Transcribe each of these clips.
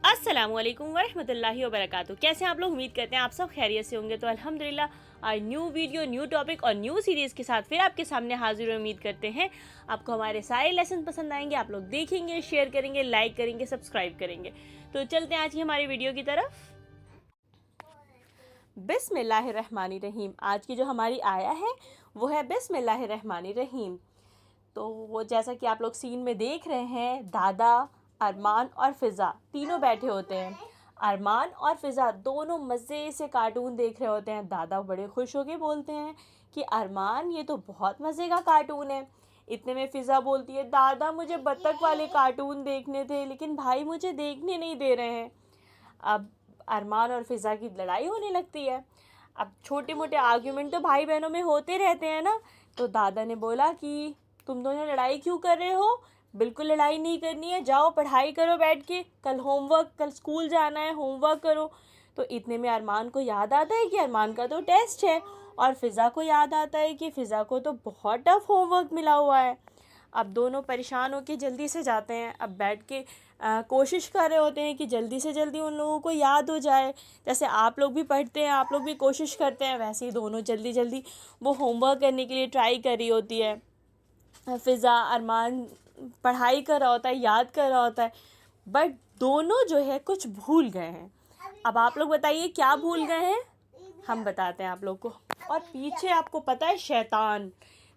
अस्सलामुअलैकुम वरहमतुल्लाहि वबरकातुहू। कैसे हैं आप लोग? उम्मीद करते हैं आप सब खैरियत से होंगे। तो अल्हम्दुलिल्लाह आज न्यू वीडियो, न्यू टॉपिक और न्यू सीरीज़ के साथ फिर आपके सामने हाजिर। उम्मीद करते हैं आपको हमारे सारे लेसन पसंद आएंगे, आप लोग देखेंगे, शेयर करेंगे, लाइक करेंगे, सब्सक्राइब करेंगे। तो चलते हैं आज की हमारी वीडियो की तरफ। बिस्मिल्लाहिर्रहमानिर्रहीम। आज की जो हमारी आया है वो है बिस्मिल्लाहिर्रहमानिर्रहीम। तो वो जैसा कि आप लोग सीन में देख रहे हैं, दादा, अरमान और फ़िज़ा तीनों बैठे होते हैं। अरमान और फ़िज़ा दोनों मज़े से कार्टून देख रहे होते हैं। दादा बड़े खुश होके बोलते हैं कि अरमान ये तो बहुत मज़े का कार्टून है। इतने में फ़िज़ा बोलती है, दादा मुझे बत्तख वाले कार्टून देखने थे लेकिन भाई मुझे देखने नहीं दे रहे हैं। अब अरमान और फ़िज़ा की लड़ाई होने लगती है। अब छोटे मोटे आर्ग्यूमेंट तो भाई बहनों में होते रहते हैं ना। तो दादा ने बोला कि तुम दोनों लड़ाई क्यों कर रहे हो? बिल्कुल लड़ाई नहीं करनी है, जाओ पढ़ाई करो बैठ के, कल स्कूल जाना है, होमवर्क करो। तो इतने में अरमान को याद आता है कि अरमान का तो टेस्ट है, और फ़िज़ा को याद आता है कि फ़िज़ा को तो बहुत टफ होमवर्क मिला हुआ है। अब दोनों परेशान होकर जल्दी से जाते हैं। अब बैठ के कोशिश कर रहे होते हैं कि जल्दी से जल्दी उन लोगों को याद हो जाए। जैसे आप लोग भी पढ़ते हैं, आप लोग भी कोशिश करते हैं, वैसे ही दोनों जल्दी जल्दी वो होमवर्क करने के लिए ट्राई कर रही होती है। फ़िज़ा, अरमान पढ़ाई कर रहा होता है, याद कर रहा होता है, बट दोनों जो है कुछ भूल गए हैं। अब आप लोग बताइए क्या भूल गए हैं, हम बताते हैं आप लोग को। और पीछे आपको पता है शैतान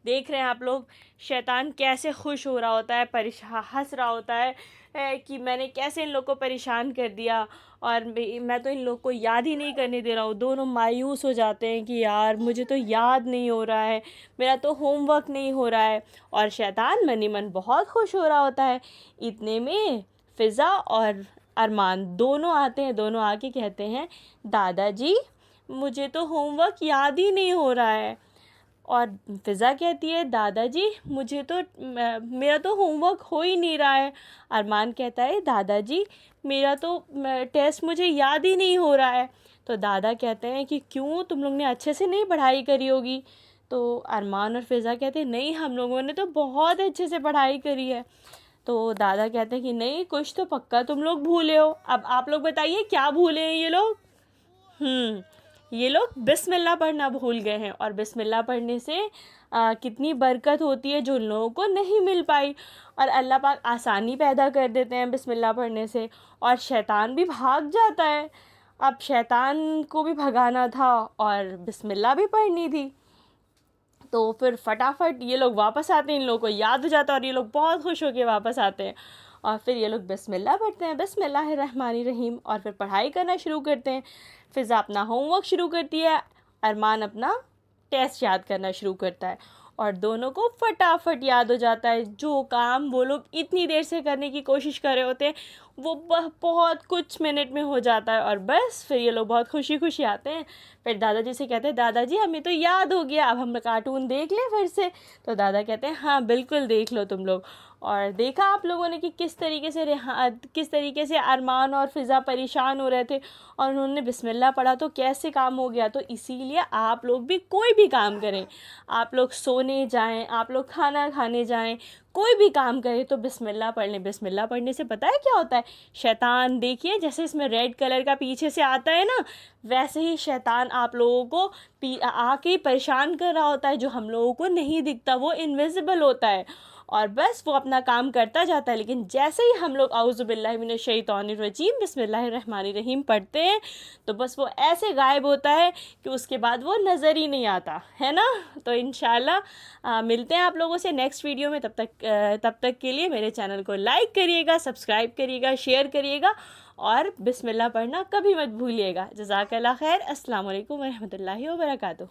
देख रहे हैं आप लोग, शैतान कैसे खुश हो रहा होता है, परेशान हंस रहा होता है कि मैंने कैसे इन लोग को परेशान कर दिया और मैं तो इन लोग को याद ही नहीं करने दे रहा हूँ। दोनों मायूस हो जाते हैं कि यार मुझे तो याद नहीं हो रहा है, मेरा तो होमवर्क नहीं हो रहा है। और शैतान मन ही मन बहुत खुश हो रहा होता है। इतने में फ़िज़ा और अरमान दोनों आते हैं। दोनों आके कहते हैं, दादाजी मुझे तो होमवर्क याद ही नहीं हो रहा है। और फ़िज़ा कहती है, दादाजी मुझे तो मेरा तो होमवर्क हो ही नहीं रहा है। अरमान कहता है, दादाजी मेरा तो टेस्ट मुझे याद ही नहीं हो रहा है। तो दादा कहते हैं कि क्यों, तुम लोग ने अच्छे से नहीं पढ़ाई करी होगी। तो अरमान और फ़िज़ा कहते हैं, नहीं हम लोगों ने तो बहुत अच्छे से पढ़ाई करी है। तो दादा कहते हैं कि नहीं, कुछ तो पक्का तुम लोग भूले हो। अब आप लोग बताइए क्या भूले हैं ये लोग। ये लोग बिस्मिल्लाह पढ़ना भूल गए हैं। और बिस्मिल्लाह पढ़ने से कितनी बरकत होती है जो उन लोगों को नहीं मिल पाई। और अल्लाह पाक आसानी पैदा कर देते हैं बिस्मिल्लाह पढ़ने से, और शैतान भी भाग जाता है। अब शैतान को भी भगाना था और बिस्मिल्लाह भी पढ़नी थी। तो फिर फटाफट ये लोग वापस आते हैं, इन लोगों को याद हो जाता है और ये लोग बहुत खुश होकर वापस आते हैं। और फिर ये लोग बिस्मिल्लाह पढ़ते हैं, बिस्मिल्लाहिर्रहमानिर्रहीम, और फिर पढ़ाई करना शुरू करते हैं। फ़िज़ा अपना होमवर्क शुरू करती है, अरमान अपना टेस्ट याद करना शुरू करता है, और दोनों को फटाफट याद हो जाता है। जो काम वो लोग इतनी देर से करने की कोशिश कर रहे होते हैं वो बहुत कुछ मिनट में हो जाता है। और बस फिर ये लोग बहुत खुशी खुशी आते हैं। फिर दादाजी से कहते हैं, दादाजी हमें तो याद हो गया, अब हम कार्टून देख लें फिर से। तो दादा कहते हैं, हाँ बिल्कुल देख लो तुम लोग। और देखा आप लोगों ने कि किस तरीके से अरमान और फ़िज़ा परेशान हो रहे थे और उन्होंने बिस्मिल्लाह पढ़ा तो कैसे काम हो गया। तो इसीलिए आप लोग भी कोई भी काम करें, आप लोग सोने जाएं, आप लोग खाना खाने जाएं, कोई भी काम करें तो बिस्मिल्लाह पढ़ लें। बिस्मिल्लाह पढ़ने से पता है क्या होता है? शैतान, देखिए जैसे इसमें रेड कलर का पीछे से आता है ना, वैसे ही शैतान आप लोगों को आके परेशान कर रहा होता है। जो हम लोगों को नहीं दिखता, वो इनविजिबल होता है, और बस वो अपना काम करता जाता है। लेकिन जैसे ही हम लोग औज़ु बिल्लाहि मिनश शैतानिर रजीम बिस्मिल्लाहिर्रहमानिर्रहीम पढ़ते हैं तो बस वो ऐसे गायब होता है कि उसके बाद वो नज़र ही नहीं आता है ना। तो इंशाल्लाह मिलते हैं आप लोगों से नेक्स्ट वीडियो में। तब तक के लिए मेरे चैनल को लाइक करिएगा, सब्सक्राइब करिएगा, शेयर करिएगा, और बिस्मिल्लाह पढ़ना कभी मत भूलिएगा। जज़ाकल्लाह खैर। अस्सलाम वालेकुम वरहमतुल्लाहि वबरकातुहू।